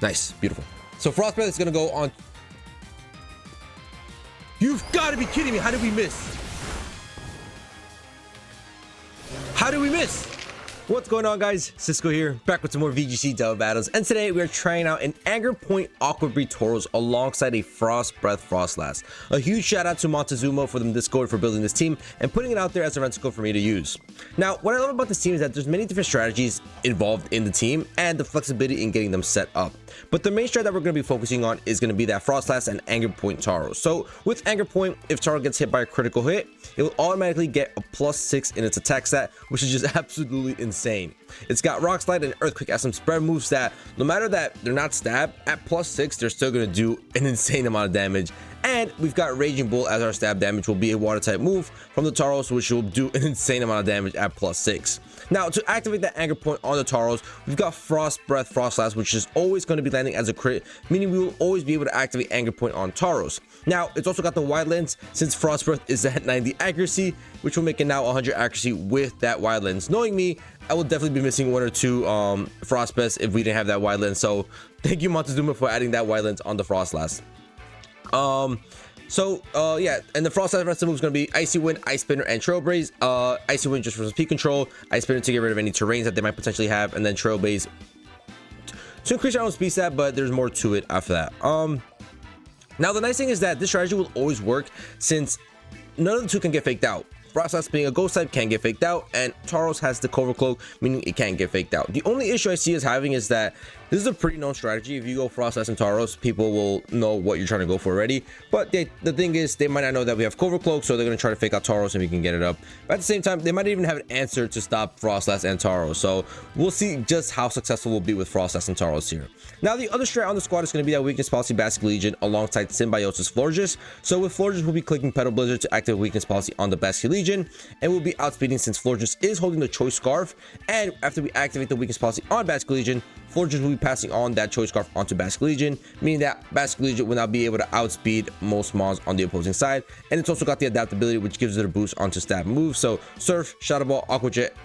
Nice, beautiful. So Frost Breath is gonna go on. You've got to be kidding me! How did we miss? How did we miss? What's going on, guys? Cisco here, back with some more VGC Devil battles, and today we are trying out an Anger Point Aqua Breed Tauros alongside a Frost Breath FROSLASS. A huge shout out to Montezuma for the Discord for building this team and putting it out there as a rental for me to use. Now, what I love about this team is that there's many different strategies involved in the team and the flexibility in getting them set up. But the main strat that we're going to be focusing on is going to be that FROSLASS and Anger Point Tauros. So with Anger Point, if Tauros gets hit by a critical hit, it will automatically get a +6 in its attack stat, which is just absolutely insane. It's got Rock Slide and Earthquake as some spread moves that, no matter that they're not stabbed, at +6, they're still going to do an insane amount of damage. And we've got Raging Bull as our stab damage will be a water type move from the Tauros, which will do an insane amount of damage at +6. Now, to activate that Anger Point on the Tauros, we've got Frost Breath FROSLASS, which is always going to be landing as a crit, meaning we will always be able to activate Anger Point on Tauros. Now, it's also got the Wide Lens, since Frost Breath is at 90 accuracy, which will make it now 100 accuracy with that Wide Lens. Knowing me, I will definitely be missing one or two Frost Breaths if we didn't have that Wide Lens. So thank you, Montezuma, for adding that Wide Lens on the FROSLASS. Yeah, and the FROSLASS rest of the move is going to be Icy Wind, Ice Spinner, and Trailblaze. Icy Wind just for speed control, Ice Spinner to get rid of any terrains that they might potentially have, and then Trailblaze to increase our own speed stat, but there's more to it after that. Now the nice thing is that this strategy will always work since none of the two can get faked out. FROSLASS being a ghost type can get faked out, and Tauros has the Covert Cloak, meaning it can't get faked out. The only issue I see us having is that this is a pretty known strategy. If you go FROSLASS and Tauros, people will know what you're trying to go for already. But the thing is, they might not know that we have Covert Cloak, so they're going to try to fake out Tauros and we can get it up. But at the same time, they might even have an answer to stop FROSLASS and Tauros. So we'll see just how successful we'll be with FROSLASS and Tauros here. Now, the other strat on the squad is going to be that Weakness Policy Basket Legion alongside Symbiosis Florges. So with Florges, we'll be clicking Petal Blizzard to activate Weakness Policy on the Basket Legion, and we'll be outspeeding since Florges is holding the Choice Scarf. And after we activate the Weakness Policy on Basket Legion, Florges will be passing on that Choice Scarf onto Basket Legion, meaning that Basket Legion will now be able to outspeed most mons on the opposing side. And it's also got the adaptability, which gives it a boost onto stab moves. So Surf, Shadow Ball, Aqua Jet,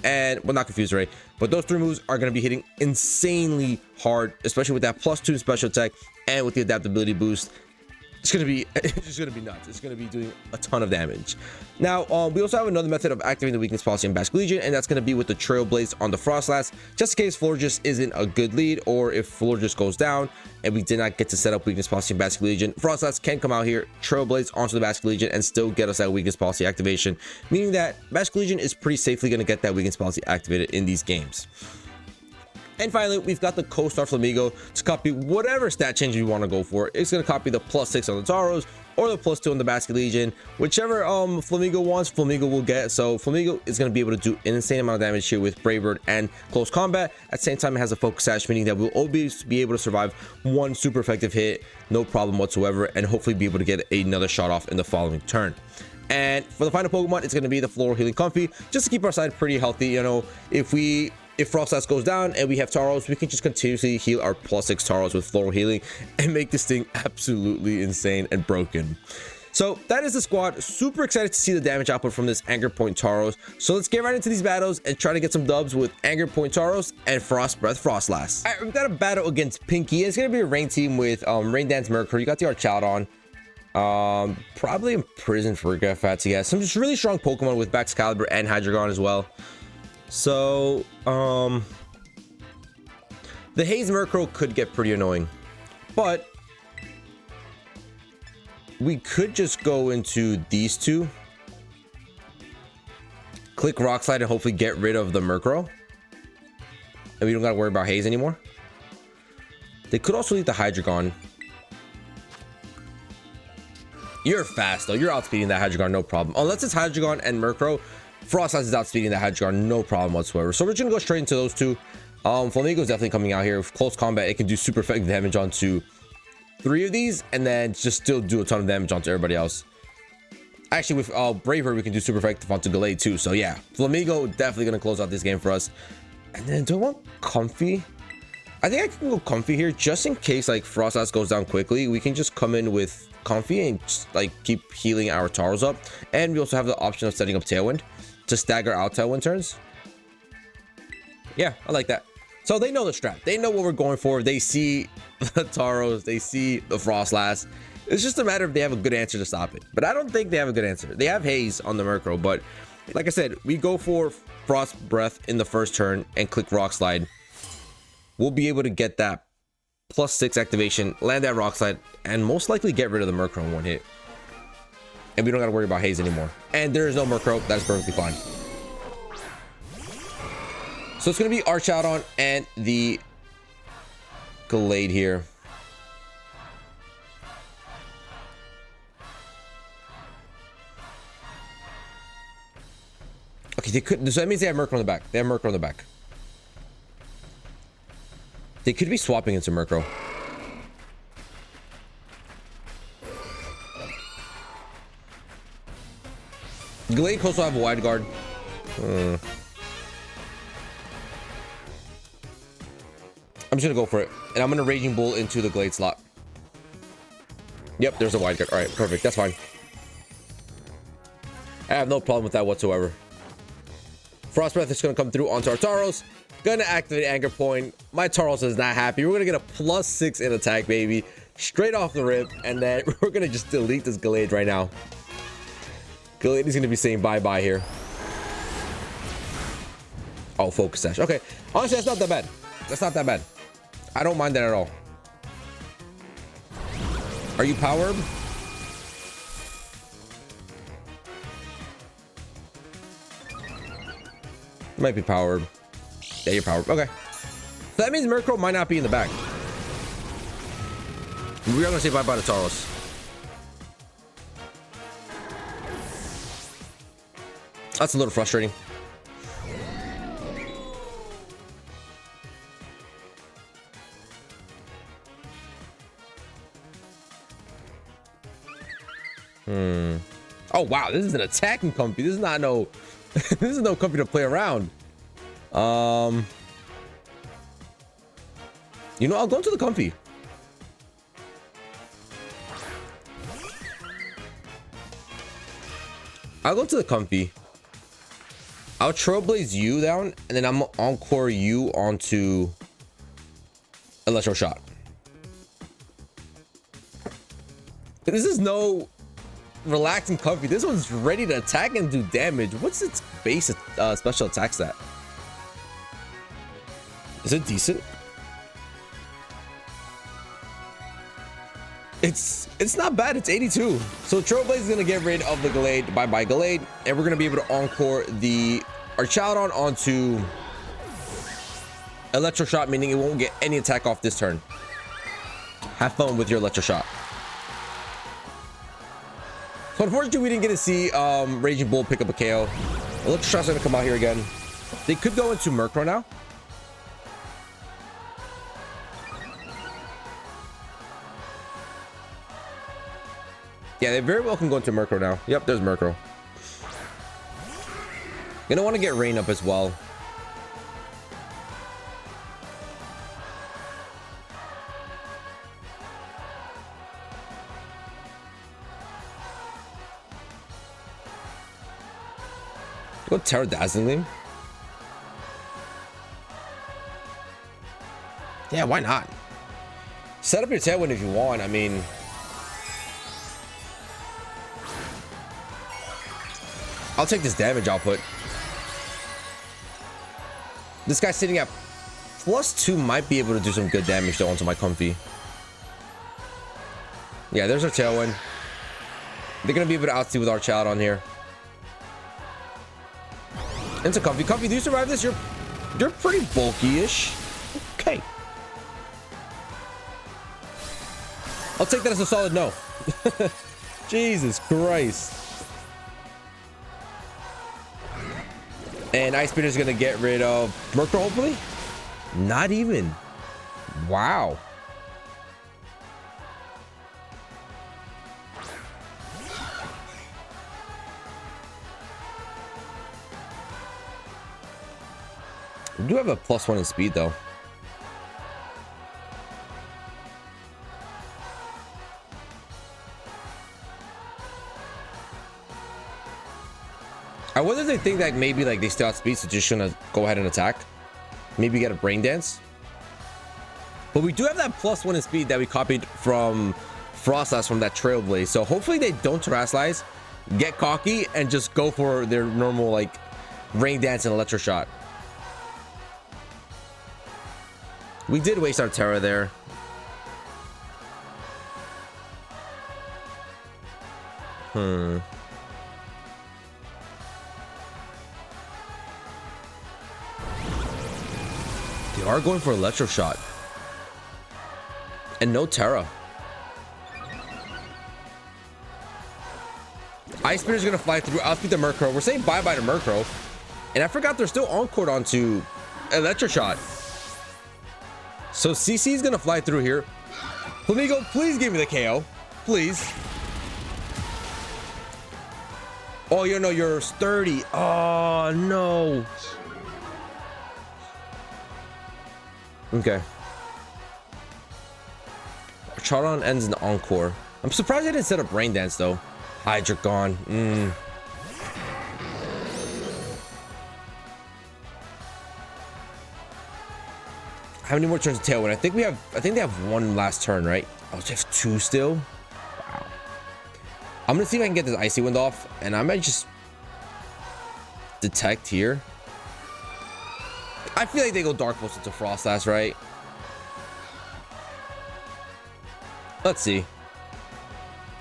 and well, not confused, right? But those three moves are going to be hitting insanely hard, especially with that +2 special attack and with the adaptability boost. It's just gonna be nuts. It's gonna be doing a ton of damage. Now, we also have another method of activating the Weakness Policy in Basket Legion, and that's gonna be with the Trailblaze on the FROSLASS, just in case Florges isn't a good lead, or if Florges goes down and we did not get to set up Weakness Policy in Basket Legion, FROSLASS can come out here, Trailblaze onto the Basket Legion, and still get us that Weakness Policy activation, meaning that Basket Legion is pretty safely gonna get that Weakness Policy activated in these games. And finally, we've got the Co-Star Flamingo to copy whatever stat change you want to go for. It's going to copy the +6 on the Tauros or the +2 on the Basket Legion. Whichever Flamingo wants, Flamingo will get. So Flamingo is going to be able to do an insane amount of damage here with Brave Bird and Close Combat. At the same time, it has a Focus Sash, meaning that we'll always be able to survive one super effective hit, no problem whatsoever, and hopefully be able to get another shot off in the following turn. And for the final Pokemon, it's going to be the Floral Healing Comfy, just to keep our side pretty healthy. You know, if FROSLASS goes down and we have Tauros, we can just continuously heal our +6 Tauros with Floral Healing and make this thing absolutely insane and broken. So that is the squad. Super excited to see the damage output from this Anger Point Tauros. So let's get right into these battles and try to get some dubs with Anger Point Tauros and Frost Breath FROSLASS. All right, we've got a battle against Pinky. It's going to be a rain team with Rain Dance Mercury. You got the Archaldon. Probably Imprisoned Forget Fats. Yeah, some just really strong Pokemon with Excalibur and Hydreigon as well. So, the Haze Murkrow could get pretty annoying, but we could just go into these two, click Rock Slide, and hopefully get rid of the Murkrow, and we don't gotta worry about Haze anymore. They could also leave the Hydreigon. You're fast, though. You're outspeeding that Hydreigon, no problem. Unless it's Hydreigon and Murkrow, FROSLASS is outspeeding that Hydreigon, no problem whatsoever. So we're just gonna go straight into those two. Flamingo is definitely coming out here with Close Combat. It can do super effective damage onto 3 of these, and then just still do a ton of damage onto everybody else. Actually, with Braver, we can do super effective onto Gallade too. So yeah, Flamingo definitely gonna close out this game for us. And then do I want Comfy? I think I can go Comfy here, just in case like FROSLASS goes down quickly. We can just come in with Comfy and just like keep healing our Tauros up. And we also have the option of setting up Tailwind to stagger out Tailwind turns. Yeah, I like that. So they know the strat. They know what we're going for. They see the Tauros. They see the FROSLASS. It's just a matter of they have a good answer to stop it. But I don't think they have a good answer. They have Haze on the Murkrow, but like I said, we go for Frost Breath in the first turn and click Rock Slide. We'll be able to get that +6 activation, land that Rock Slide, and most likely get rid of the Murkrow in one hit. And we don't got to worry about Haze anymore. And there is no Murkrow. That's perfectly fine. So it's going to be Archaudon and the Glade here. Okay, they could. So that means they have Murkrow on the back. They have Murkrow on the back. They could be swapping into Murkrow. Glade could also have a wide guard. I'm just gonna go for it, and I'm gonna Raging Bull into the Glade slot. Yep, there's a wide guard. All right, perfect. That's fine. I have no problem with that whatsoever. Frost Breath is gonna come through onto our Tauros. Gonna activate Anchor Point. My Tauros is not happy. We're gonna get a +6 in attack, baby, straight off the rip, and then we're gonna just delete this Glade right now. Glade is gonna be saying bye-bye here. Oh, Focus Sash. Okay, honestly, that's not that bad. That's not that bad. I don't mind that at all. Are you powered? You might be powered. Yeah, you're powered. Okay. So that means Murkrow might not be in the back. We are gonna say bye-bye to Tauros. That's a little frustrating. Oh wow, this is an attacking company. This is not no this is no company to play around. You know, I'll go into the comfy. I'll go to the comfy. I'll Trailblaze you down, and then I'm Encore you onto Electro Shot. This is no relaxing comfy. This one's ready to attack and do damage. What's its base special attack stat? Is it decent? It's not bad. It's 82. So Trailblaze is gonna get rid of the Glade. Bye-bye Glade, and we're gonna be able to Encore the Archaudon onto Electro Shot, meaning it won't get any attack off this turn. Have fun with your Electro Shot. So unfortunately, we didn't get to see Raging Bull pick up a KO. Electro Shot's gonna come out here again. They could go into Murkrow now. Yeah, they very well can go into Murkrow now. Yep, there's Murkrow. Gonna want to get Rain up as well. Go Terra Dazzling. Yeah, why not? Set up your Tailwind if you want. I mean, I'll take this damage output. This guy sitting at +2 might be able to do some good damage though onto my comfy. Yeah, there's our Tailwind. They're gonna be able to outspeed with our child on here. Into comfy. Comfy, do you survive this? You're pretty bulky-ish. Okay. I'll take that as a solid no. Jesus Christ. And Ice Spinner is gonna get rid of Murkrow, hopefully. Not even. Wow. We do have a +1 in speed though. I wonder if they think that maybe like they still have speed, so just gonna go ahead and attack. Maybe get a Brain Dance. But we do have that +1 in speed that we copied from FROSLASS from that Trailblaze. So hopefully they don't Terrasilize, get cocky, and just go for their normal like Rain Dance and Electro Shot. We did waste our Terra there. They are going for Electro Shot. And no Terra. Ice Spinner's gonna fly through. Outspeed the Murkrow. We're saying bye-bye to Murkrow. And I forgot they're still Encore onto Electro Shot. So CC is gonna fly through here. Flamigo, please give me the KO. Please. Oh, you know, you're sturdy. Oh, no. Okay. Charon ends in Encore. I'm surprised I didn't set up Rain Dance, though. Hydra gone. How many more turns to Tailwind? I think they have one last turn, right? Oh, they have two still. Wow. I'm gonna see if I can get this Icy Wind off, and I might just detect here. I feel like they go Dark Pulse into FROSLASS, right? Let's see.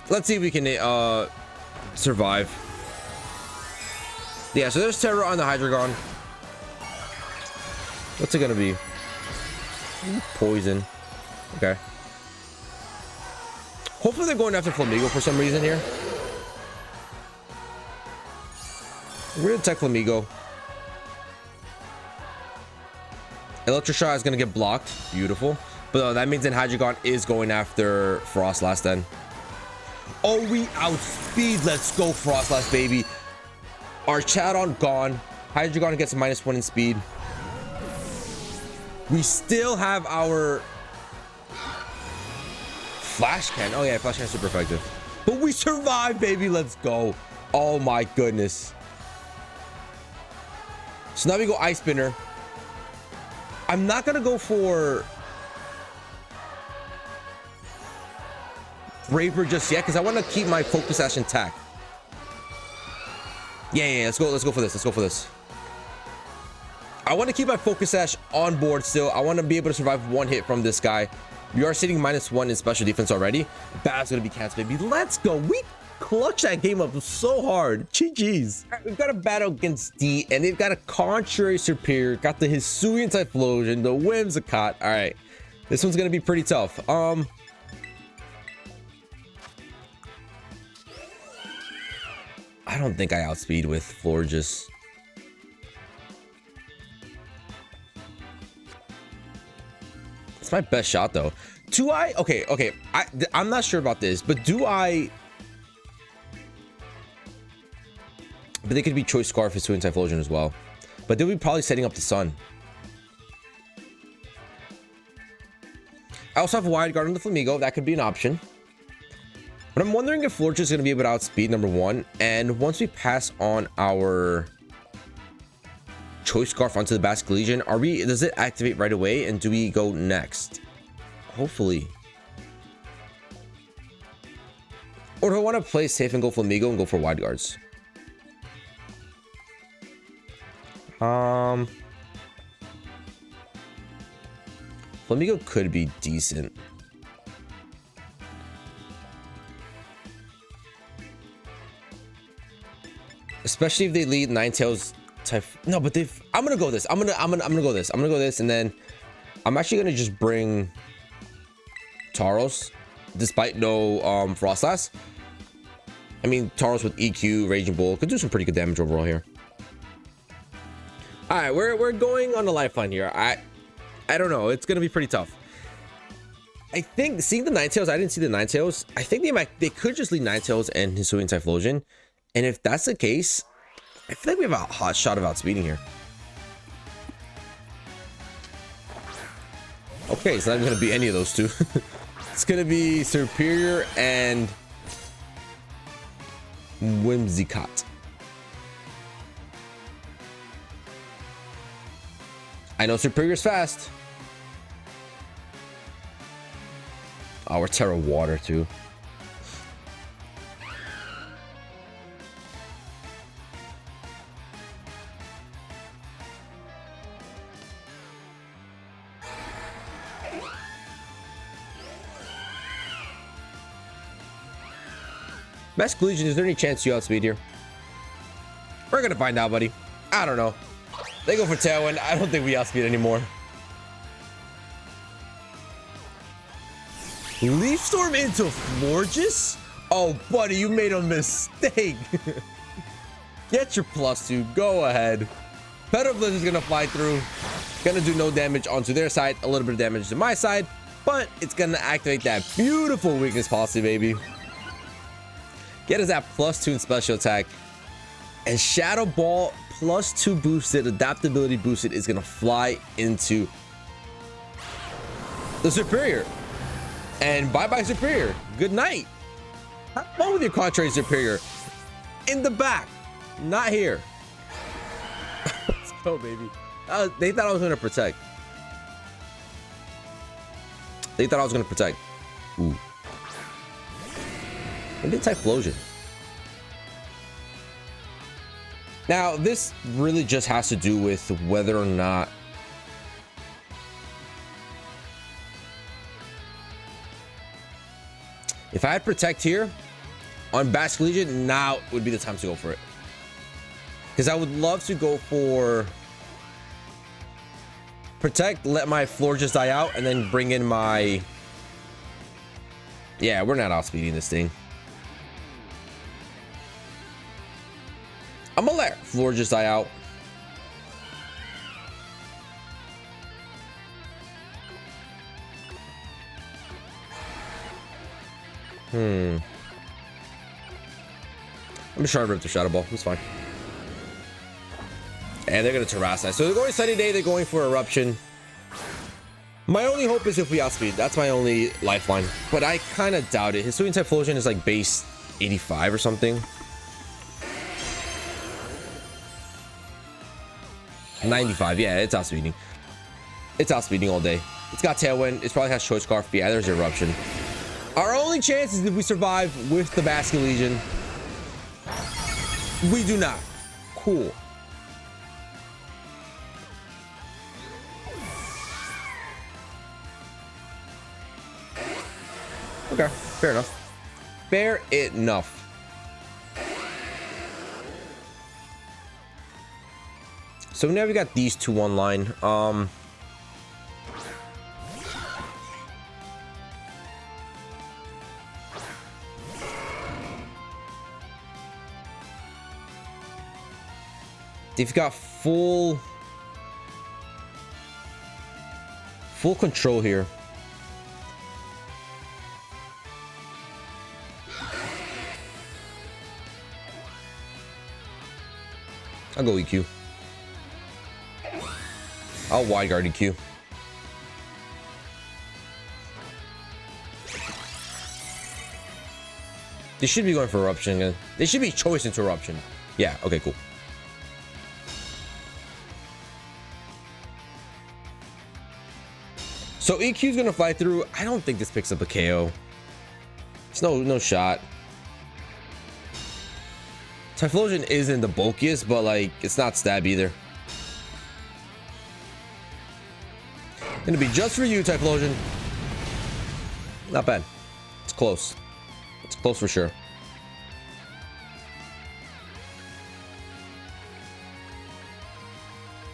Let's see if we can survive. Yeah, so there's Terror on the Hydreigon. What's it gonna be? Poison. Okay. Hopefully they're going after Flamigo for some reason here. We're gonna attack Flamigo. Electroshot is gonna get blocked. Beautiful. But that means that Hydreigon is going after FROSLASS then. Oh, we outspeed. Let's go, FROSLASS, baby. Our Chaton gone. Hydreigon gets a -1 in speed. We still have our Flash Cannon. Oh yeah, Flash Cannon is super effective. But we survived, baby. Let's go. Oh my goodness. So now we go Ice Spinner. I'm not gonna go for Braver just yet because I want to keep my Focus Sash intact. Yeah, let's go for this. Let's go for this. I want to keep my Focus Sash on board still. I want to be able to survive one hit from this guy. We are sitting -1 in special defense already. Bad's gonna be canceled, baby. Let's go. We clutched that game up so hard. GG's. Right, we've got a battle against D, and they've got a Contrary Superior. Got the Hisuian Typhlosion, the Whimsicott. All right, this one's gonna be pretty tough. I don't think I outspeed with Florges. It's my best shot though. Do I? Okay. I'm not sure about this, but do I? But they could be Choice Scarf, Hisuian Typhlosion as well. But they'll be probably setting up the Sun. I also have Wide Guard on the Flamigo. That could be an option. But I'm wondering if Florges is going to be able to outspeed #1. And once we pass on our Choice Scarf onto the Basculegion, does it activate right away? And do we go next? Hopefully. Or do I want to play safe and go Flamigo and go for Wide Guards? Flamigo could be decent. Especially if they lead Ninetales type. No, but I'm gonna go this. I'm gonna go this. I'm gonna go this, and then I'm actually gonna just bring Tauros, despite no FROSLASS. I mean, Tauros with EQ, Raging Bull could do some pretty good damage overall here. All right, we're going on the lifeline here. I don't know. It's gonna be pretty tough. I think seeing the Ninetales, I didn't see the Ninetales. I think they could just lead Ninetales and Hisuian Typhlosion. And if that's the case, I feel like we have a hot shot of outspeeding here. Okay, it's not even going to be any of those two. It's going to be Superior and Whimsicott. I know Superior's fast. Oh, we're Terra Water too. Best Collegian, is there any chance you outspeed here? We're gonna find out, buddy. I don't know. They go for Tailwind. I don't think we outspeed anymore. Leaf Storm into Florges? Oh, buddy, you made a mistake. Get your +2. Go ahead. Petal Blizzard is gonna fly through. Gonna do no damage onto their side. A little bit of damage to my side, but it's gonna activate that beautiful weakness policy, baby. Get us that +2 in special attack. And Shadow Ball +2 boosted, adaptability boosted, is gonna fly into the Superior. And bye-bye Superior. Good night. Have fun with your contrary Superior. In the back. Not here. Let's go, baby. They thought I was gonna protect. They thought I was gonna protect. Ooh. I did Typhlosion. Now, this really just has to do with whether or not if I had Protect here on Basque Legion, now would be the time to go for it. Because I would love to go for Protect, let my floor just die out, and then bring in my... Yeah, we're not outspeeding this thing. I'm gonna let floor just die out. I'm just trying to rip the Shadow Ball. It's fine. And they're gonna Terrasinize. So they're going Sunny Day, they're going for Eruption. My only hope is if we outspeed. That's my only lifeline. But I kind of doubt it. His Sweet Typhlosion is like base 85 or something. 95, yeah, it's outspeeding. It's outspeeding all day. It's got Tailwind. It probably has Choice Scarf. Yeah, there's Eruption. Our only chance is if we survive with the Basque Legion. We do not. Cool. Okay, fair enough. Fair enough. So now we got these two online. They've got full control here. I'll go EQ. I'll wide guard EQ. They should be going for Eruption again. They should be choice into Eruption. Yeah, okay, cool. So EQ is gonna fly through. I don't think this picks up a KO. It's no shot. Typhlosion isn't the bulkiest, but like it's not stab either. Gonna be just for you, Typhlosion. Not bad. It's close. It's close for sure.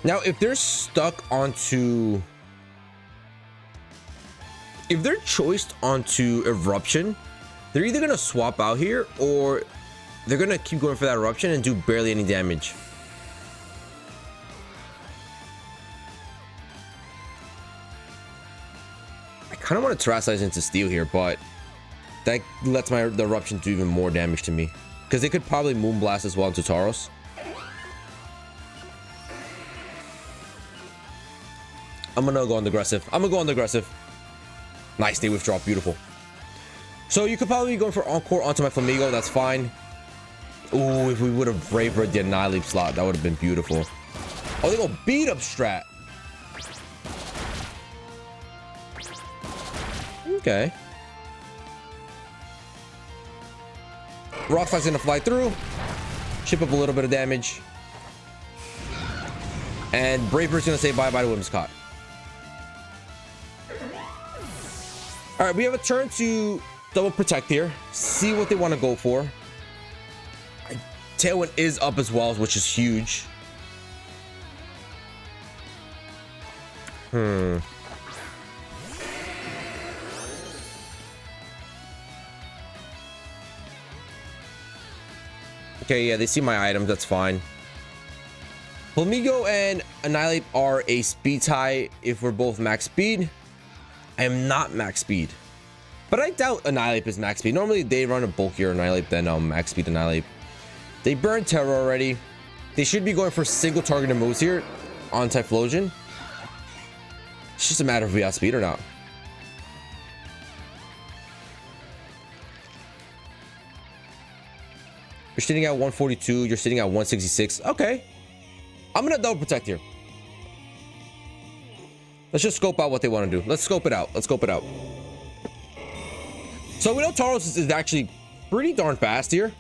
Now, if they're stuck onto... If they're choiced onto Eruption, they're either gonna swap out here or they're gonna keep going for that Eruption and do barely any damage. I kind of want to Terrasinize into Steel here, but that lets the Eruption do even more damage to me. Because they could probably Moonblast as well into Tauros. I'm gonna go on the aggressive. Nice, they withdraw. Beautiful. So you could probably be going for Encore onto my Flamigo. That's fine. Ooh, if we would have Bravered the Annihilate slot, that would have been beautiful. Oh, they go beat up strat. Okay. Rock Slide's gonna fly through, chip up a little bit of damage, and Braver's gonna say bye-bye to Whimsicott. All right, we have a turn to double protect here. See what they want to go for. Tailwind is up as well, which is huge. Okay, yeah, they see my items. That's fine. Flamigo and Annihilate are a speed tie if we're both max speed. I am not max speed, but I doubt Annihilate is max speed. Normally they run a bulkier Annihilate than max speed Annihilate. They burned Terror already. They should be going for single targeted moves here on Typhlosion. It's just a matter of if we have speed or not. You're sitting at 142. You're sitting at 166. Okay. I'm going to double protect here. Let's just scope out what they want to do. Let's scope it out. Let's scope it out. So we know Tauros is actually pretty darn fast here.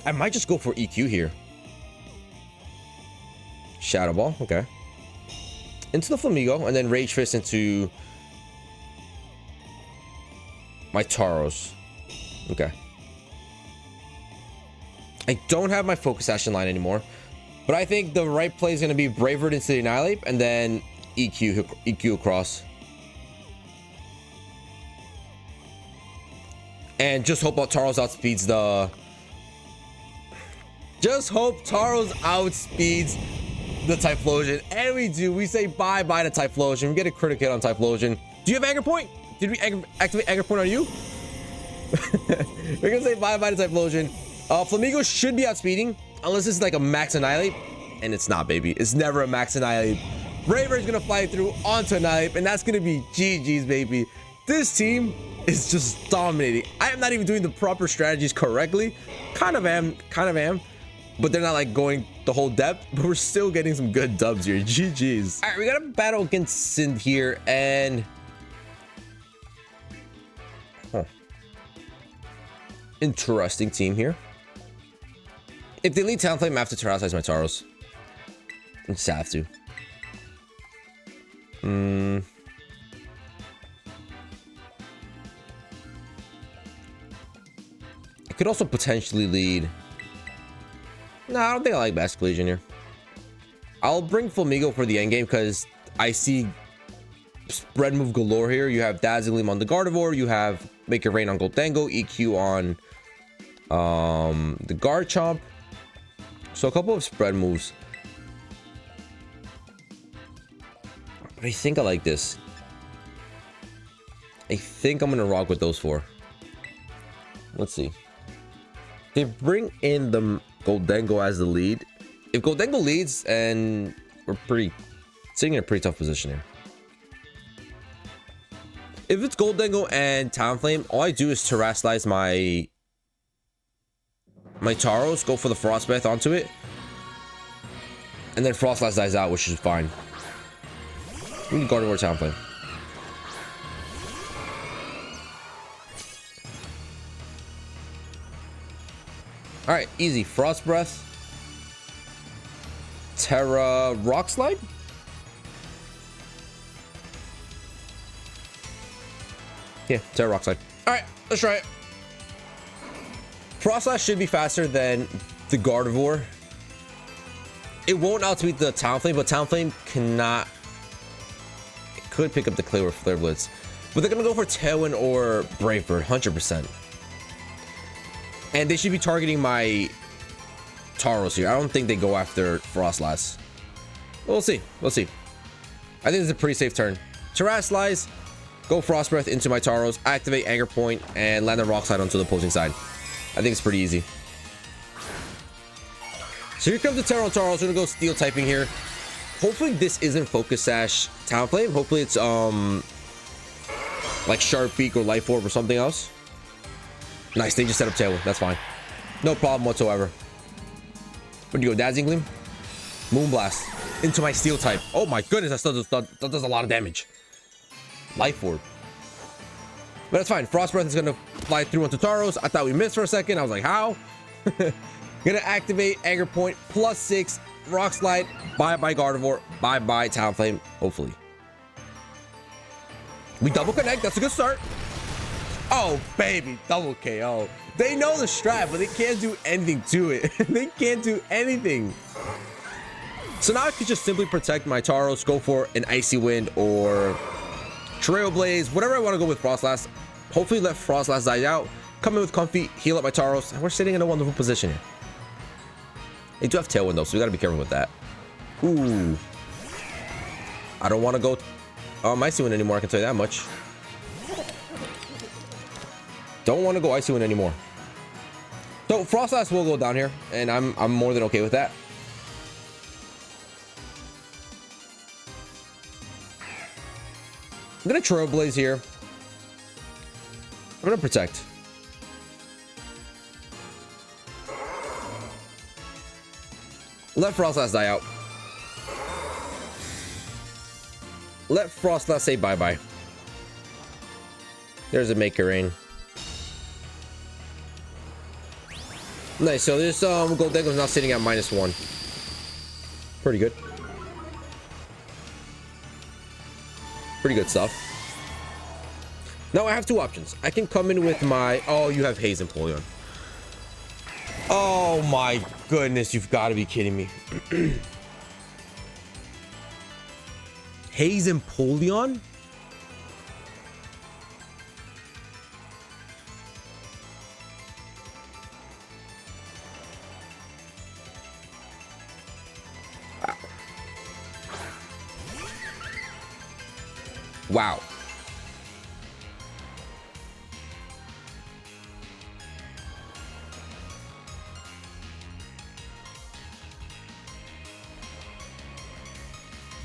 I might just go for EQ here. Shadow Ball. Okay. Into the Flamigo and then Rage Fist into my Tauros. Okay. I don't have my Focus Action line anymore, but I think the right play is going to be Braver into the Annihilate and then EQ across. And just hope Tauros outspeeds the... Just hope Tauros outspeeds the Typhlosion. And we do. We say bye-bye to Typhlosion. We get a critic hit on Typhlosion. Do you have Anger Point? Did we activate Anger Point on you? We're going to say bye-bye to Typhlosion. Flamigo should be outspeeding, unless it's like a max Annihilate. And it's not, baby. It's never a max Annihilate. Braver is going to fly through onto Annihilate, and that's going to be GG's, baby. This team is just dominating. I am not even doing the proper strategies correctly. Kind of am. But they're not like going the whole depth, but we're still getting some good dubs here. GG's. All right, we got a battle against Sind here, and... Interesting team here. If they lead Talonflame, I have to terrorize my Tauros. I just have to. I could also potentially lead... No, I don't think I like Mass Collision here. I'll bring Flamigo for the endgame because I see spread move galore here. You have Dazzling Gleam on the Gardevoir. You have Make It Rain on Goldango. EQ on the Garchomp. So a couple of spread moves. But I think I like this. I think I'm going to rock with those four. Let's see. They bring in the Goldango as the lead. If Goldango leads, and we're sitting in a pretty tough position here. If it's Goldango and Talonflame, all I do is Terrasilize my Tauros, go for the Frost Breath onto it, and then FROSLASS dies out, which is fine. We need Gardevoir Talonflame. All right, easy. Frost Breath, Terra Rock Slide. Yeah, Terra Rock Slide. All right, let's try it. FROSLASS should be faster than the Gardevoir. It won't outspeed the Talonflame, but Talonflame cannot. It could pick up the Clay or Flare Blitz, but they're gonna go for Tailwind or Brave Bird, 100%. And they should be targeting my Tauros here. I don't think they go after FROSLASS. We'll see. We'll see. I think it's a pretty safe turn. Terrasilize, go Frost Breath into my Tauros, activate Anger Point, and land a Rock Slide onto the opposing side. I think it's pretty easy. So here comes the Terra on Tauros. We're gonna go Steel typing here. Hopefully this isn't Focus Sash Talonflame. Hopefully it's like Sharp Beak or Life Orb or something else. Nice, they just set up Tailwind. That's fine. No problem whatsoever. Where'd you go? Dazzling Gleam? Moonblast. Into my Steel type. Oh my goodness, that does a lot of damage. Life Orb. But it's fine. Frost Breath is gonna fly through onto Tauros. I thought we missed for a second. I was like, how? Gonna activate Anger Point +6. Rock Slide. Bye-bye Gardevoir. Bye-bye Talonflame. Hopefully. We double connect. That's a good start. Oh, baby. Double KO. They know the strat, but they can't do anything to it. They can't do anything. So now I could just simply protect my Tauros, go for an Icy Wind or Trailblaze, whatever I want to go with FROSLASS. Hopefully let FROSLASS die out. Come in with Comfy, heal up my Tauros. And we're sitting in a wonderful position here. They do have Tailwind though, so we got to be careful with that. Ooh. I don't want to go Icy Wind anymore, I can tell you that much. Don't want to go Icy Wind anymore. So FROSLASS will go down here, and I'm more than okay with that. I'm gonna Trailblaze here. I'm gonna protect. Let FROSLASS die out. Let FROSLASS say bye-bye. There's a Make It Rain. Nice, so this Goldengo is now sitting at -1. Pretty good. Pretty good stuff. Now I have two options. I can come in with my... Oh, you have Haze and Polion. Oh my goodness, you've got to be kidding me. Haze and Polion? Wow.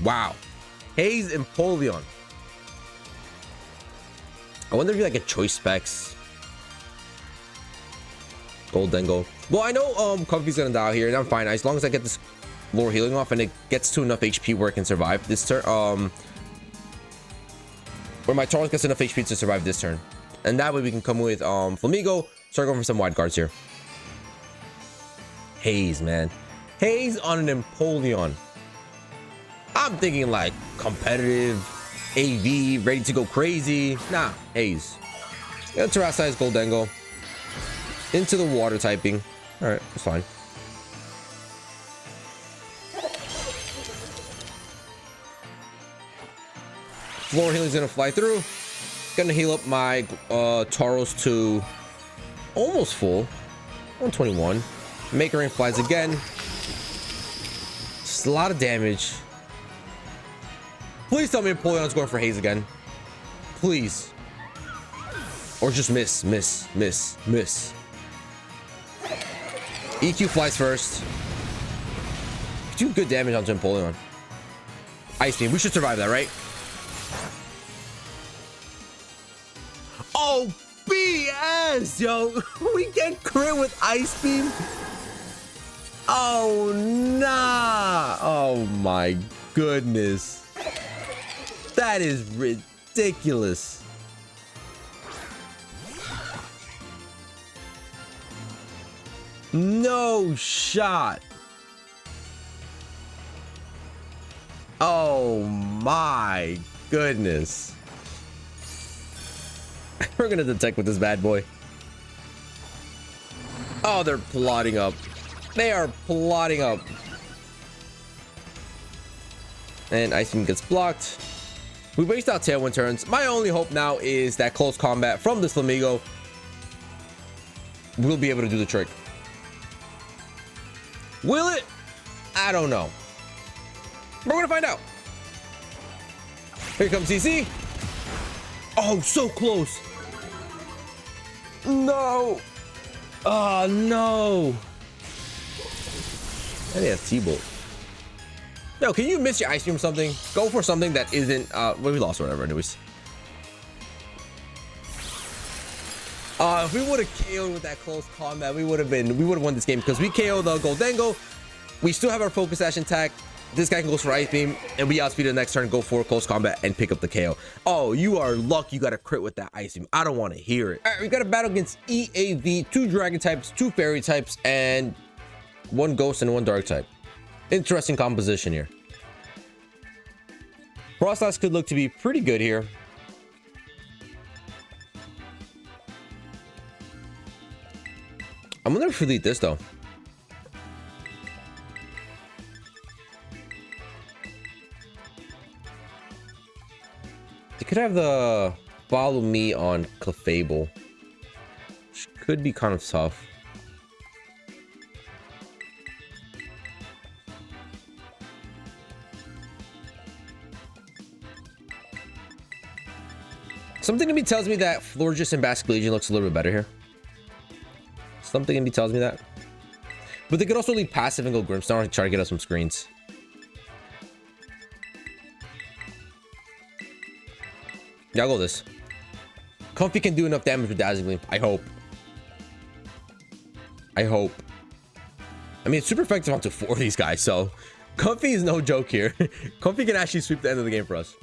Wow. Haze and Polion. I wonder if you like a choice specs. Goldengo. Well, I know Comfy's gonna die here, and I'm fine. As long as I get this lower healing off and it gets to enough HP where it can survive this turn. Where my Tauros gets enough HP to survive this turn. And that way we can come with Flamigo. Start going for some wide guards here. Haze, man. Haze on an Empoleon. I'm thinking like competitive, AV, ready to go crazy. Nah, Haze. Got a Terrasized Goldengo. Into the water typing. Alright, that's fine. Floor healing is gonna fly through. Gonna heal up my Tauros to almost full. 121. Make It Rain flies again. Just a lot of damage. Please tell me Empoleon's going for Haze again. Please. Or just miss. EQ flies first. Do good damage onto Empoleon. Ice Beam. We should survive that, right? Oh, BS, yo. We get crit with Ice Beam. Oh, nah. Oh, my goodness. That is ridiculous. No shot. Oh, my goodness. We're gonna detect with this bad boy. Oh, they're plotting up. They are plotting up. And Ice Beam gets blocked. We waste out Tailwind turns. My only hope now is that close combat from this Flamigo will be able to do the trick. Will it? I don't know. We're gonna find out. Here comes CC. Oh, so close. No. Oh, no. I think that's T-Bolt. Yo, can you miss your Ice Beam or something? Go for something that isn't, well, we lost or whatever, anyways. If we would have KO'd with that close combat, we would have won this game because we KO'd the Goldengo. We still have our Focus Ash intact. This guy can go for Ice Beam, and we outspeed the next turn, go for close combat, and pick up the KO. Oh, you are lucky you got a crit with that Ice Beam. I don't want to hear it. All right, we got a battle against EAV, 2 Dragon types, 2 Fairy types, and 1 Ghost and 1 Dark type. Interesting composition here. FROSLASS could look to be pretty good here. I'm gonna delete this though. They could have the follow me on Clefable, which could be kind of tough. Something in me tells me that Florges and Basculegion looks a little bit better here. Something in me tells me that. But they could also leave passive and go Grimstar and try to get us some screens. Yeah, I'll go this. Comfy can do enough damage with Dazzling Gleam. I hope. I hope. I mean, it's super effective onto 4 of these guys, so Comfy is no joke here. Comfy can actually sweep the end of the game for us.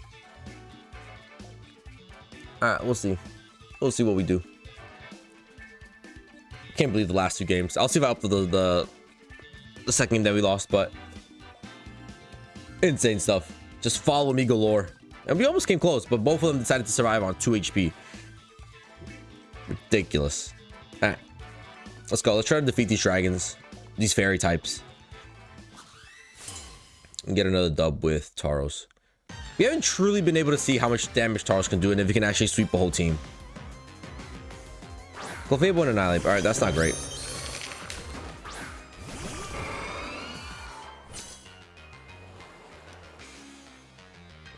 Alright, we'll see. We'll see what we do. Can't believe the last 2 games. I'll see if I upload the second game that we lost, but insane stuff. Just follow me galore. And we almost came close, but both of them decided to survive on 2 HP. Ridiculous. Alright. Let's go. Let's try to defeat these dragons. These fairy types. And get another dub with Tauros. We haven't truly been able to see how much damage Tauros can do and if he can actually sweep the whole team. Clefable and Annihilate. Alright, that's not great.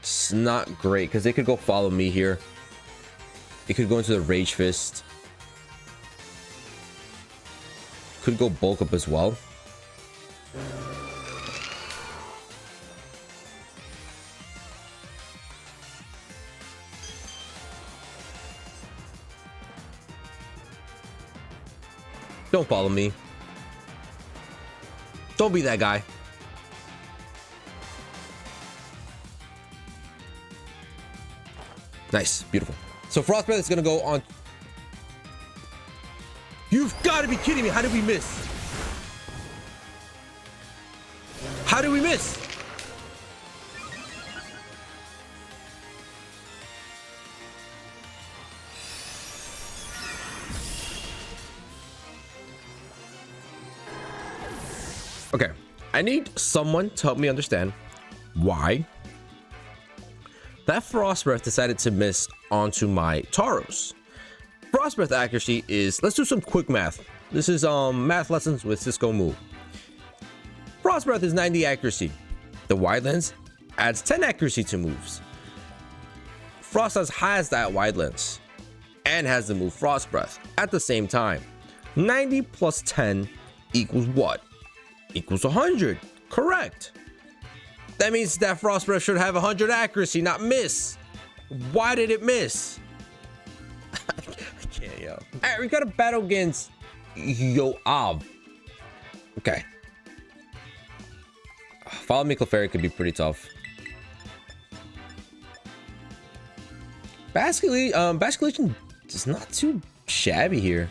It's not great because they could go follow me here. It could go into the Rage Fist. Could go bulk up as well. Don't follow me. Don't be that guy. Nice. Beautiful. So Frost Breath is going to go on. You've got to be kidding me. How did we miss? How did we miss? Okay, I need someone to help me understand why that Frost Breath decided to miss onto my Tauros. Frost Breath accuracy is, let's do some quick math. This is math lessons with Cisco Moo. Frost Breath is 90 accuracy. The Wide Lens adds 10 accuracy to moves. FROSLASS has that Wide Lens and has the move Frost Breath at the same time. 90 plus 10 equals what? Equals 100. Correct. That means that Frost Breath should have 100 accuracy, not miss. Why did it miss? I can't, yo. All right, we got a battle against Yoav. Okay. Follow me Clefairy could be pretty tough. Basculegion is not too shabby here.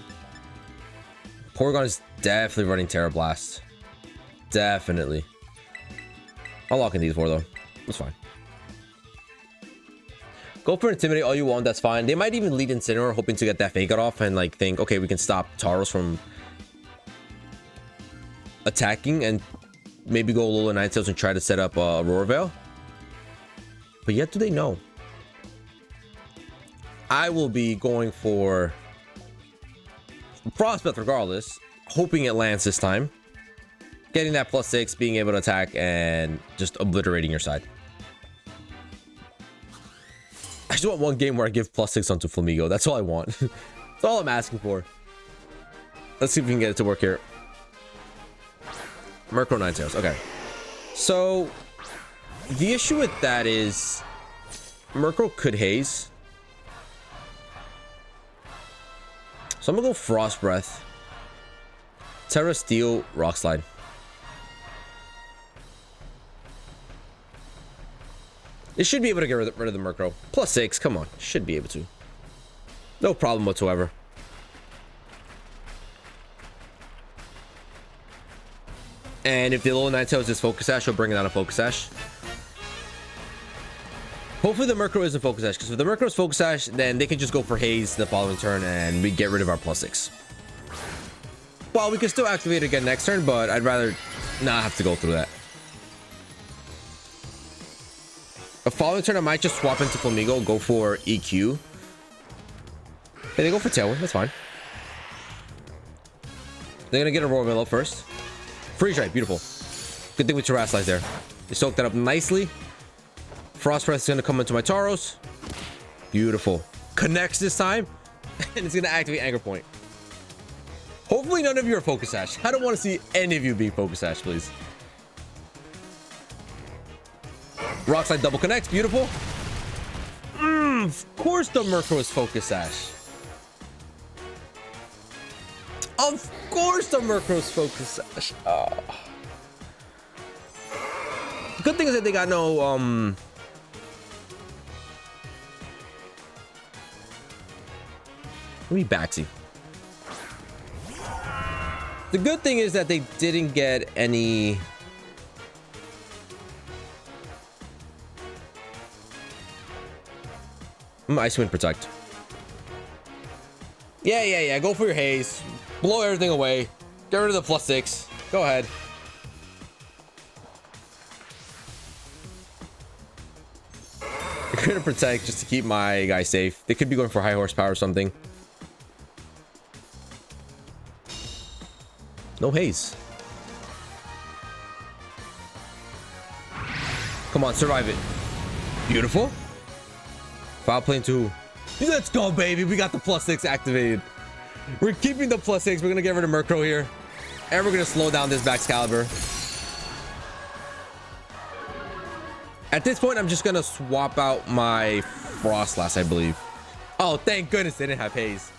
Porygon is definitely running Terra Blast. Definitely. I'm locking these 4 though. That's fine. Go for Intimidate all you want. That's fine. They might even lead Incineroar, hoping to get that Fake Out off and like think, okay, we can stop Tauros from attacking and maybe go Alola Ninetales and try to set up Aurora Veil. But yet do they know? I will be going for Frostbreath regardless, hoping it lands this time. Getting that +6, being able to attack, and just obliterating your side. I just want one game where I give +6 onto Flamigo. That's all I want. That's all I'm asking for. Let's see if we can get it to work here. Murkrow Ninetales. Okay. So, the issue with that is Murkrow could haze. So I'm gonna go Frost Breath. Terra Steel, Rock Slide. It should be able to get rid of the Murkrow. +6, come on. Should be able to. No problem whatsoever. And if the little Ninetales is Focus Sash, he'll bring it down a Focus Sash. Hopefully the Murkrow isn't Focus Sash, because if the Murkrow is Focus Sash, then they can just go for Haze the following turn and we get rid of our +6. Well, we can still activate it again next turn, but I'd rather not have to go through that. The following turn, I might just swap into Flamigo, go for EQ. Hey, they go for Tailwind, that's fine. They're gonna get a Royal Willow first. Freeze Ray, beautiful. Good thing with Terrasilize there. They soaked that up nicely. Frost Breath is gonna come into my Tauros. Beautiful. Connects this time, and it's gonna activate Anchor Point. Hopefully none of you are Focus Sash. I don't want to see any of you being Focus Sash, please. Rock Slide double connects, beautiful. Of course the Murkrow is Focus Sash. Of course the Murkrow is Focus Sash. Oh. The good thing is that they got no Let me Baxi. The good thing is that they didn't get any Ice Wind Protect. Yeah. Go for your Haze. Blow everything away. Get rid of the +6. Go ahead. I'm gonna Protect just to keep my guy safe. They could be going for high horsepower or something. No Haze. Come on, survive it. Beautiful. Foul Plane 2. Let's go, baby. We got the +6 activated. We're keeping the +6. We're gonna get rid of Murkrow here. And we're gonna slow down this Baxcalibur. At this point, I'm just gonna swap out my FROSLASS, I believe. Oh, thank goodness they didn't have Haze.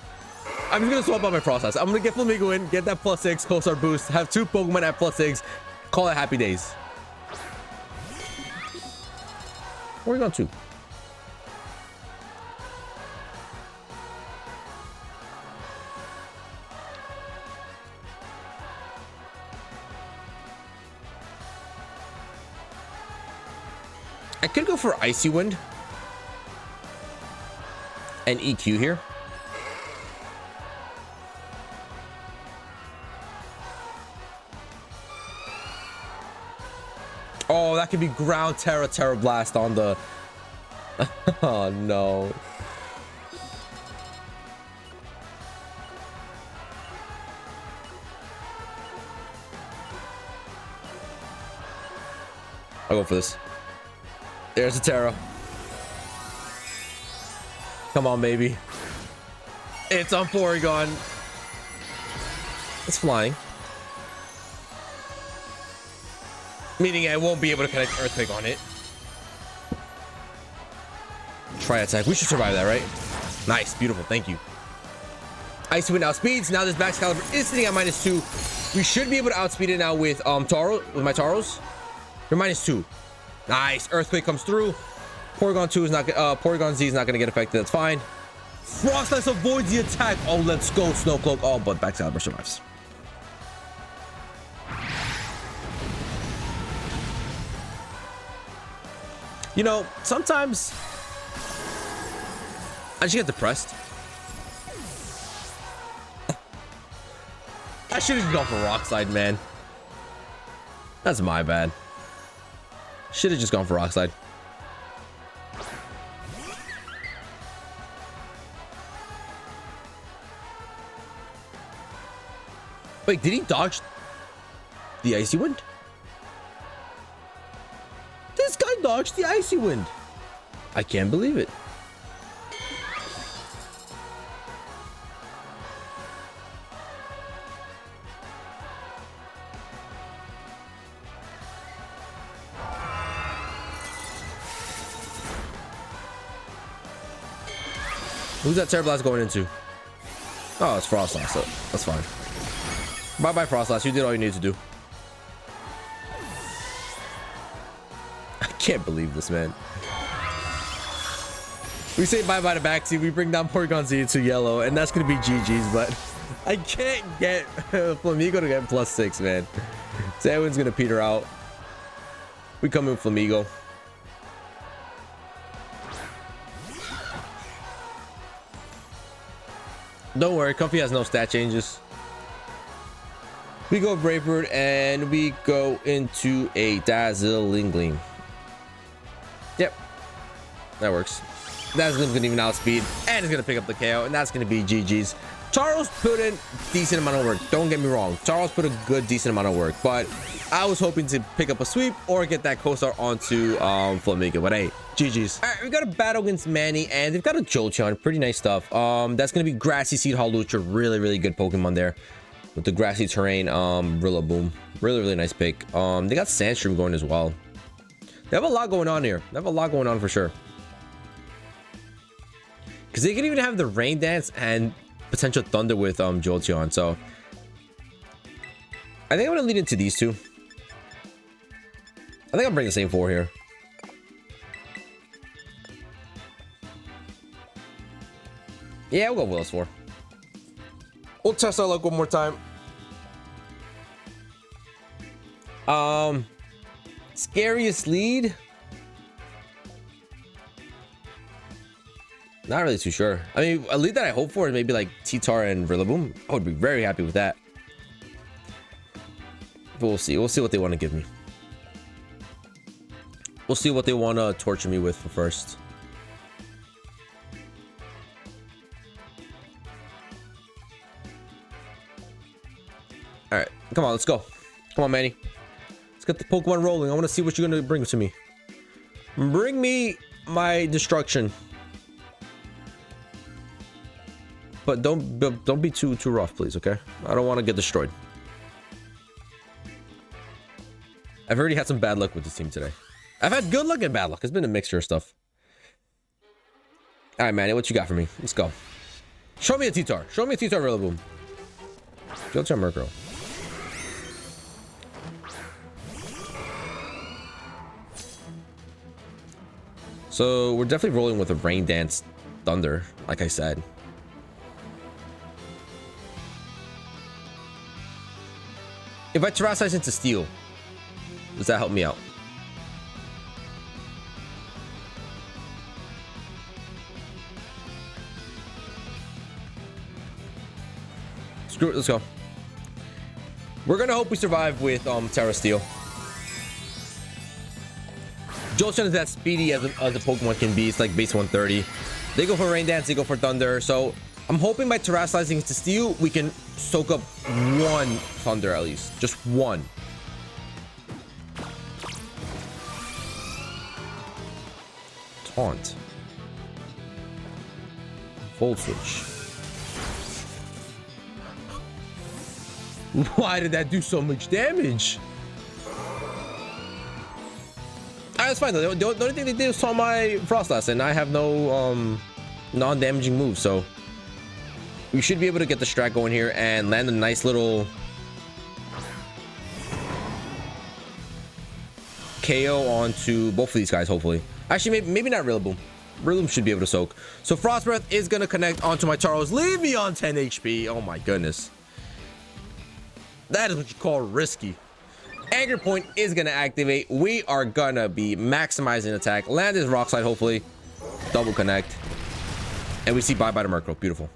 I'm just gonna swap out my FROSLASS. I'm gonna get Flamigo in, get that +6 Pulsar boost, have 2 Pokemon at +6, call it happy days. Where are we going to? I could go for Icy Wind and EQ here. Oh, that could be Ground Terra Blast on the... Oh, no. I'll go for this. There's a Terra. Come on, baby. It's on Porygon. It's flying. Meaning I won't be able to connect Earthquake on it. Try attack. We should survive that, right? Nice. Beautiful. Thank you. Icy Wind outspeeds. Now this Baxcalibur is sitting at -2. We should be able to outspeed it now with my Tauros. They're -2. Nice. Earthquake comes through. Porygon 2 is not Porygon Z is not gonna get affected. That's fine. FROSLASS avoids the attack. Oh, let's go, Snowcloak. Oh, but Baxcalibur survives. You know, sometimes I just get depressed. I should have gone for Rock Slide, man. That's my bad. Should have just gone for Rock Slide. Wait, did he dodge the Icy Wind? This guy dodged the Icy Wind. I can't believe it. Who's that Terra Blast going into? Oh, it's FROSLASS, so that's fine. Bye-bye, FROSLASS. You did all you needed to do. I can't believe this, man. We say bye-bye to backseat. We bring down Porygon Z to yellow, and that's going to be GG's, but I can't get Flamigo to get +6, man. So everyone's going to peter out. We come in Flamigo. Don't worry, Comfy has no stat changes. We go Brave Bird, and we go into a Dazzling Gleam. Yep. That works. Dazzling's gonna even outspeed, and it's gonna pick up the KO, and that's gonna be GG's. Tauros put in decent amount of work. Don't get me wrong. Tauros put a good, decent amount of work, but I was hoping to pick up a sweep or get that co-star onto Flamigo. But hey, GG's. All right, we got a battle against Manny, and they've got a Jolteon. Pretty nice stuff. That's gonna be Grassy Seed Hawlucha. Really, really good Pokemon there with the grassy terrain. Rillaboom. Really, really nice pick. They got Sandstream going as well. They have a lot going on here. They have a lot going on for sure. Because they can even have the Rain Dance and potential Thunder with Jolteon. So I think I'm gonna lead into these two. I think I'm bringing the same 4 here. Yeah, we'll go Willis 4. We'll test our luck one more time. Scariest lead? Not really too sure. I mean, a lead that I hope for is maybe like T-Tar and Rillaboom. I would be very happy with that. But we'll see. We'll see what they want to give me. We'll see what they want to torture me with for first. All right, come on, let's go. Come on, Manny. Let's get the Pokemon rolling. I want to see what you're going to bring to me. Bring me my destruction. But don't be too rough, please, okay? I don't want to get destroyed. I've already had some bad luck with this team today. I've had good luck and bad luck. It's been a mixture of stuff. All right, Manny, what you got for me? Let's go. Show me a T-Tar. Show me a T-Tar Rillaboom. Jolteon Murkrow. So we're definitely rolling with a Rain Dance Thunder, like I said. If I Terrasilize into Steel, does that help me out? Screw it, let's go. We're gonna hope we survive with Terra Steel. Jolteon is that speedy as a Pokemon can be. It's like base 130. They go for Rain Dance, they go for Thunder. So I'm hoping by Terrasilizing into Steel, we can soak up 1 Thunder at least. Just 1. Taunt. Volt Switch. Why did that do so much damage? Alright, that's fine though. The only thing they did was taunt my FROSLASS, and I have no non-damaging moves, so we should be able to get the strat going here and land a nice little KO onto both of these guys, hopefully. Actually, maybe not Rillaboom. Rillaboom should be able to soak. So Frost Breath is going to connect onto my Tauros. Leave me on 10 HP. Oh my goodness. That is what you call risky. Anchor Point is going to activate. We are going to be maximizing attack. Land is Rock Slide, hopefully. Double connect. And we see bye-bye to Murkrow. Beautiful.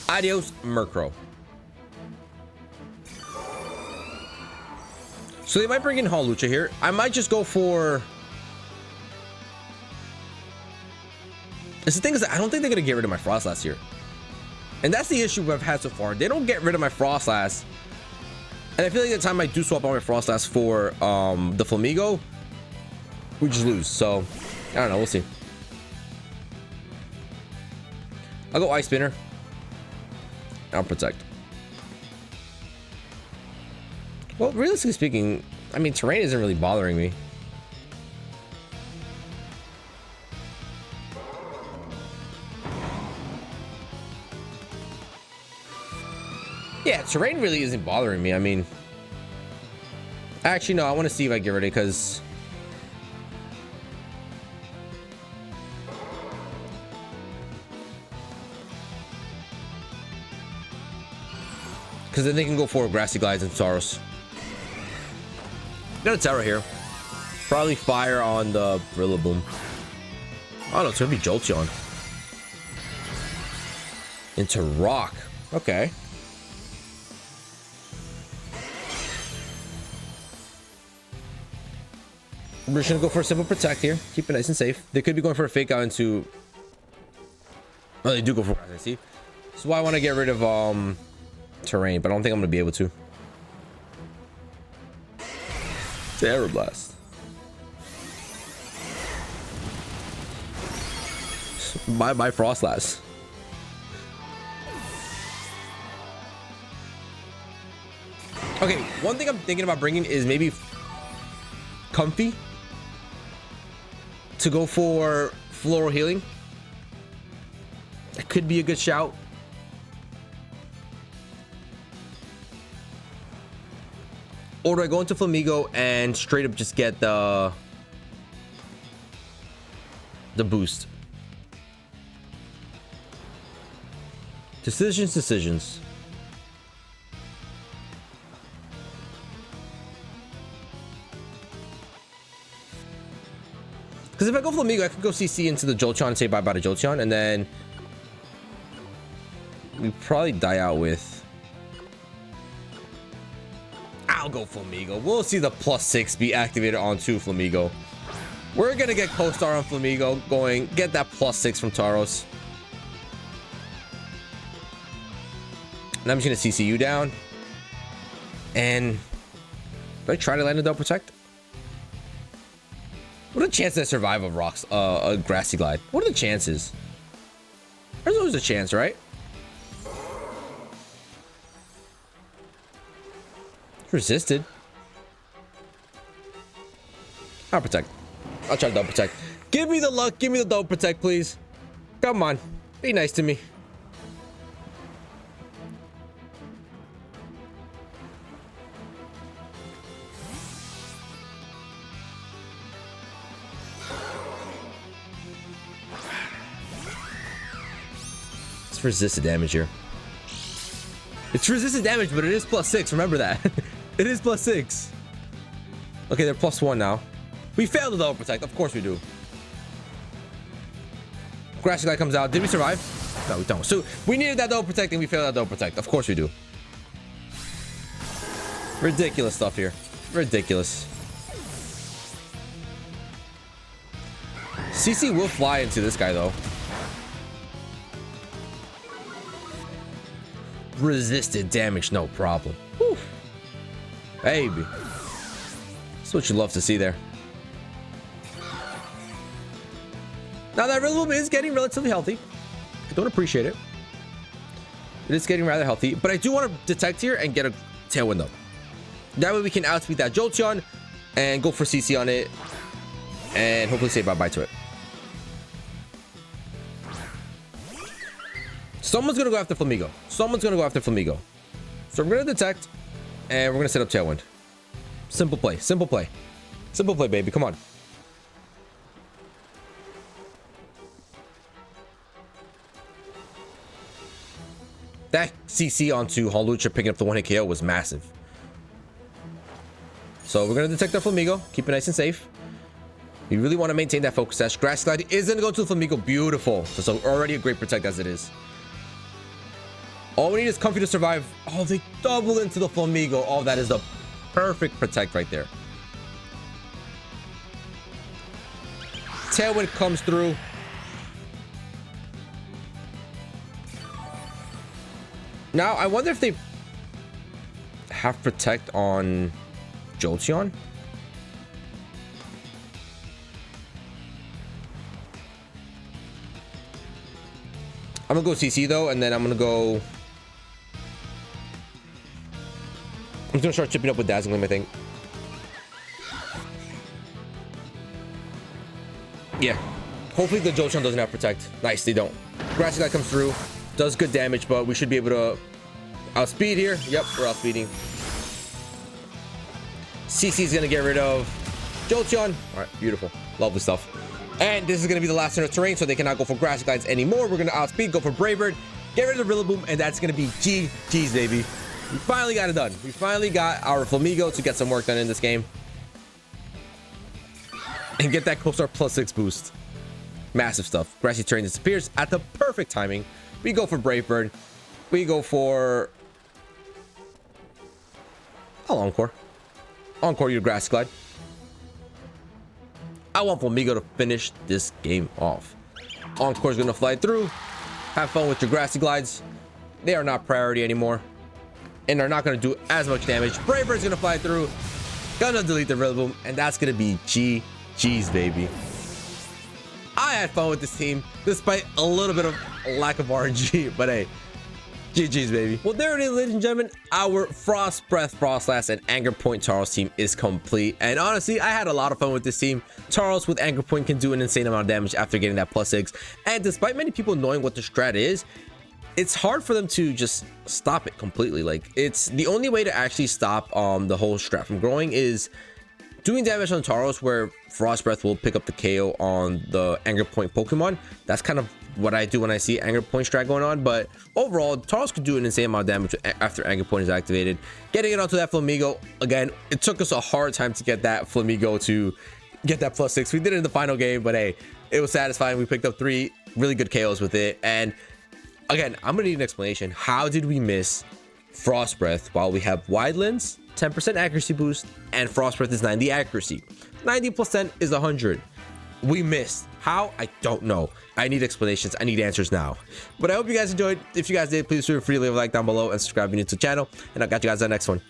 Adios, Murkrow. So they might bring in Hawlucha here. I might just go for... The thing is that I don't think they're going to get rid of my FROSLASS here. And that's the issue I've had so far. They don't get rid of my FROSLASS. And I feel like the time I do swap out my FROSLASS for the Flamigo, we just lose. So, I don't know. We'll see. I'll go Ice Spinner. I'll Protect. Well, realistically speaking, I mean, terrain isn't really bothering me. Yeah, terrain really isn't bothering me. I mean, actually, no, I want to see if I get rid of it because Because then they can go for Grassy Glides and Tauros. Got a Terra here. Probably fire on the Rillaboom. Oh no, it's gonna be Jolteon. Into Rock. Okay. We're just gonna go for a simple Protect here. Keep it nice and safe. They could be going for a Fake Out into... Oh, they do go for... I see. That's why I want to get rid of Terrain, but I don't think I'm gonna be able to. Aeroblast. Bye FROSLASS. Okay, one thing I'm thinking about bringing is maybe Comfy to go for Floral Healing. That could be a good shout. Or do I go into Flamigo and straight up just get the boost? Decisions. Because if I go Flamigo, I could go CC into the Jolteon and say bye-bye to Jolteon, and then we probably die out with... I'll go Flamigo. We'll see the +6 be activated onto Flamigo. We're gonna get co-star on Flamigo, going get that +6 from Tauros. And I'm just gonna CC you down. And do I try to land a Double Protect? What are the chances I survive a Grassy Glide? What are the chances? There's always a chance, right? Resisted. I'll Protect. I'll try to Double Protect. Give me the luck. Give me the Double Protect, please. Come on. Be nice to me. It's resisted damage here. It's resisted damage, but it is +6. Remember that. It is +6. Okay, they're +1 now. We failed the Double Protect. Of course we do. Grassy Glide comes out. Did we survive? No, we don't. So we needed that Double Protect and we failed that Double Protect. Of course we do. Ridiculous stuff here. Ridiculous. CC will fly into this guy though. Resisted damage, no problem. Whew. Baby. That's what you love to see there. Now that Rillaboom is getting relatively healthy. I don't appreciate it. It is getting rather healthy, but I do want to Detect here and get a Tailwind up. That way we can outspeed that Jolteon and go for CC on it and hopefully say bye-bye to it. Someone's gonna go after Flamigo. Someone's gonna go after Flamigo. So we're gonna Detect and we're gonna set up Tailwind. Simple play, simple play. Simple play, baby, come on. That CC onto Hawlucha picking up the 1-hit KO was massive. So we're gonna Detect our Flamigo, keep it nice and safe. We really want to maintain that focus sash. Grass Glide is gonna go to the Flamigo, beautiful. So already a great Protect as it is. All we need is Comfy to survive. Oh, they double into the Flamigo. Oh, that is the perfect Protect right there. Tailwind comes through. Now, I wonder if they have Protect on Jolteon. I'm gonna go CC though, and then I'm gonna go... I'm gonna start chipping up with Dazzling Gleam, I think. Yeah. Hopefully the Jolteon doesn't have Protect. Nice, they don't. Grassy Glide comes through. Does good damage, but we should be able to outspeed here. Yep, we're outspeeding. CC's gonna get rid of Jolteon. All right, beautiful. Lovely stuff. And this is gonna be the last turn of terrain, so they cannot go for Grassy Glides anymore. We're gonna outspeed, go for Brave Bird, get rid of Rillaboom, and that's gonna be GG's, baby. We finally got it done. We finally got our Flamigo to get some work done in this game. And get that Co-Star +6 boost. Massive stuff. Grassy Terrain disappears at the perfect timing. We go for Brave Bird. We go for... I'll Encore. Encore your Grass Glide. I want Flamigo to finish this game off. Encore's gonna fly through. Have fun with your Grassy Glides. They are not priority anymore. And they're not gonna do as much damage. Brave Bird's gonna fly through. Gonna delete the Rillaboom. And that's gonna be GG's, baby. I had fun with this team, despite a little bit of lack of RNG. But hey, GG's, baby. Well, there it is, ladies and gentlemen. Our Frost Breath, Frostlass, and Anger Point Tauros team is complete. And honestly, I had a lot of fun with this team. Tauros with Anger Point can do an insane amount of damage after getting that +6. And despite many people knowing what the strat is, it's hard for them to just stop it completely. Like, it's the only way to actually stop the whole strat from growing is doing damage on Tauros, where Frost Breath will pick up the KO on the Anger Point Pokemon. That's kind of what I do when I see Anger Point strat going on. But overall, Tauros could do an insane amount of damage after Anger Point is activated. Getting it onto that Flamigo, again, it took us a hard time to get that Flamigo to get that +6. We did it in the final game, but hey, it was satisfying. We picked up 3 really good KOs with it. And again, I'm gonna need an explanation. How did we miss Frost Breath while we have Wide Lens, 10% accuracy boost, and Frost Breath is 90 accuracy? 90% is 100. We missed. How? I don't know. I need explanations. I need answers now. But I hope you guys enjoyed. If you guys did, please feel free to leave a like down below and subscribe if you're new to the channel. And I'll catch you guys on the next one.